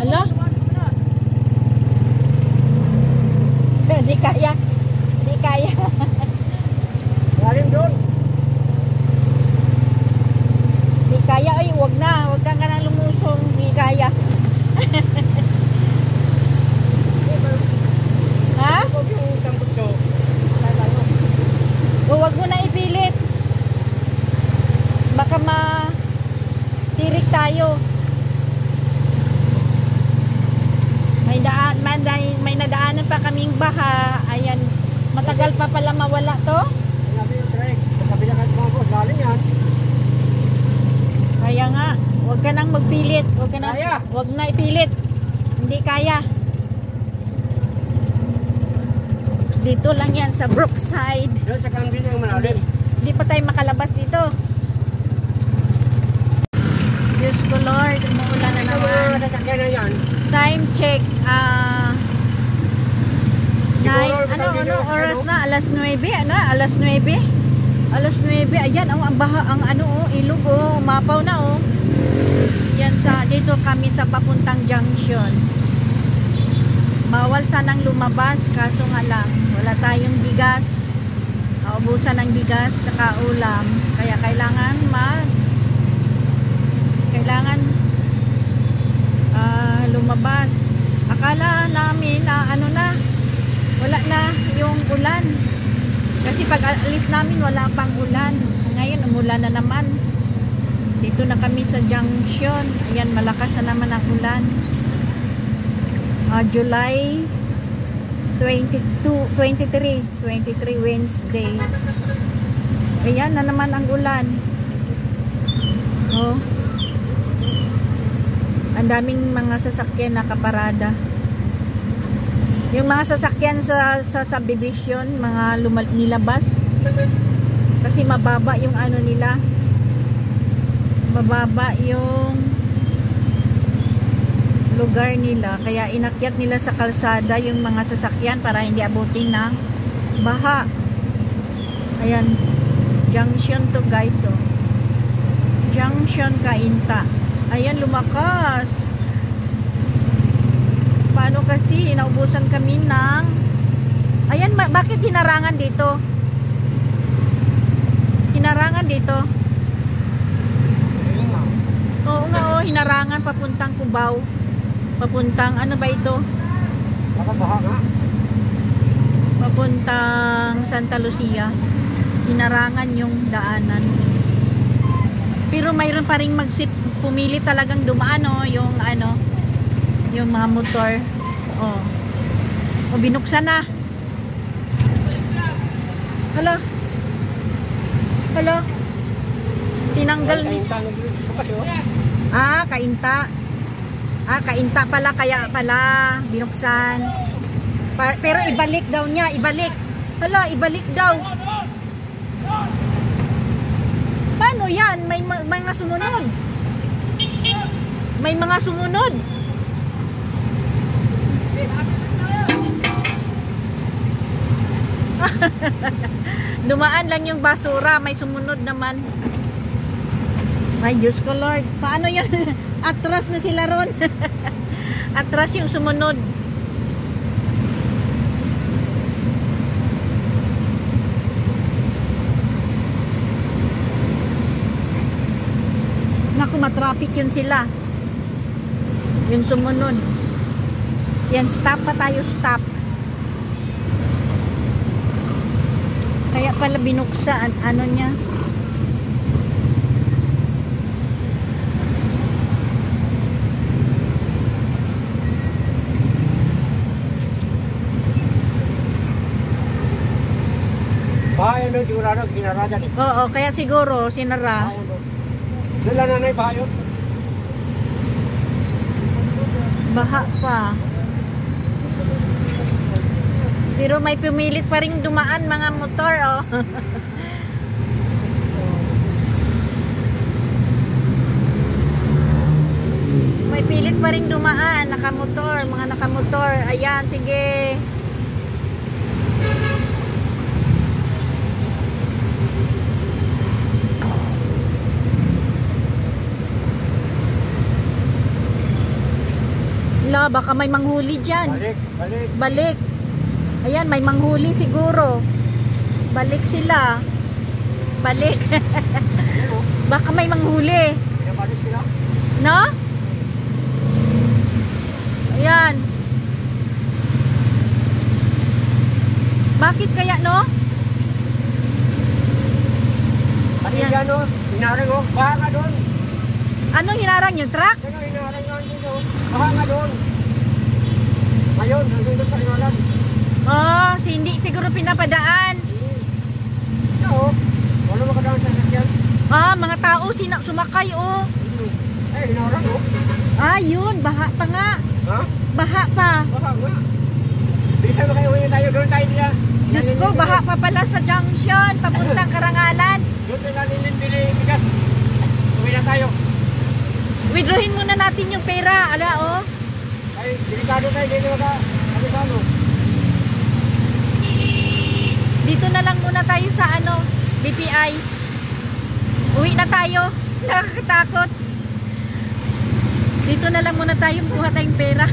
Ala? Di kaya. Di kaya. Galing doon. Di kaya. Ay, wag na. Wag ka nang lumusong. Di kaya. Ha? O, wag mo na ipilit. Baka tirik tayo. May nadaanan pa kaming baha. Ayan, matagal pa pala mawala to. Kaya nga, wag ka nang magpilit. Wag na ipilit. Hindi kaya. Dito lang yan sa Brookside. Hindi pa tayo makalabas dito. Diyos ko Lord, umuulan na naman. Time check. Ano oras na? Alas 9. Ano? Alas 9. Alas 9. Ayan, ang baha, ang ilog umapaw na Yan dito kami sa papuntang junction. Bawal sanang lumabas, kaso nga lang wala tayong bigas. Naubusan ng bigas saka ulam. Kaya kailangan lumabas. Akala namin na wala na yung ulan. Kasi pag alis namin wala pang ulan. Ngayon umulan na naman. Dito na kami sa junction. Ayan, malakas na naman ang ulan. July 23 Wednesday. Ayan na naman ang ulan. Ang daming mga sasakyan nakaparada. Yung mga sasakyan sa subdivision, mga nilabas. Kasi mababa yung nila. Mababa yung lugar nila. Kaya inakyat nila sa kalsada yung mga sasakyan para hindi abutin ng baha. Ayan. Junction to guys. Junction Cainta. Ayan, lumakas. Paano kasi? Inaubusan kami ng... Ayan, bakit hinarangan dito? Hinarangan dito? Oo nga, hinarangan papuntang Cubao. Papuntang, ano ba ito? Baha nga. Papuntang Santa Lucia. Hinarangan yung daanan. Pero mayroon pa ring pumili talagang dumaan yung yung mga motor. Binuksan na. Hello. Tinanggal ni. Kainta. Kainta pala, kaya pala binuksan. Pero ibalik daw niya, ibalik. Ibalik daw. Paano yan? May mga sumunod. May mga sumunod. Dumaan lang yung basura, may sumunod naman. Ay, Diyos ko Lord. Paano yan? Atras na sila ron. Atras yung sumunod. Naku, matraffic yun sila. Yung sumunod. Yan, stop pa tayo, stop. Kaya pala binuksan, niya. Bahay ano, sigurado, sinara dyan eh. Oo, kaya siguro, sinara. Dala na na yung bahay yun. Baha pa. Pero may pumilit pa rin dumaan mga motor, May pilit pa rin dumaan, nakamotor, mga nakamotor. Ayan, sige. Hala, baka may manghuli dyan. Balik, balik. Balik. Ayan, may manghuli siguro. Balik sila. Balik. Ayan o. Baka may manghuli. Pinabalik sila. No? Ayan. Bakit kaya, no? Pati Ayan. dyan o. Hinarang o. Baha nga doon. Anong hinarang yung truck? Ano hinarang nga dito. Baha nga doon. Ngayon, nandun doon sa inalan. Oh, hindi siguro pinapadaan. Ito o. Wala makadaan sa sasyan. Ah, mga tao sumakay, oh. Eh, hinarang o. Ah, yun. Baha pa nga. Ha? Baha pa. Baha nga. Bisa na kayo ngayon tayo. Doon tayo niya. Diyos ko, baha pa pala sa junction. Papuntang Karangalan. Doon tayo natin bili bigas. Uwi na tayo. Withdrawin muna natin yung pera. Ala, oh. Ay, delikado tayo. Dito ka. Ano ba no? Dito na lang muna tayo sa BPI. Uwi na tayo. Nakakatakot. Dito na lang muna tayo. Kuha tayong pera.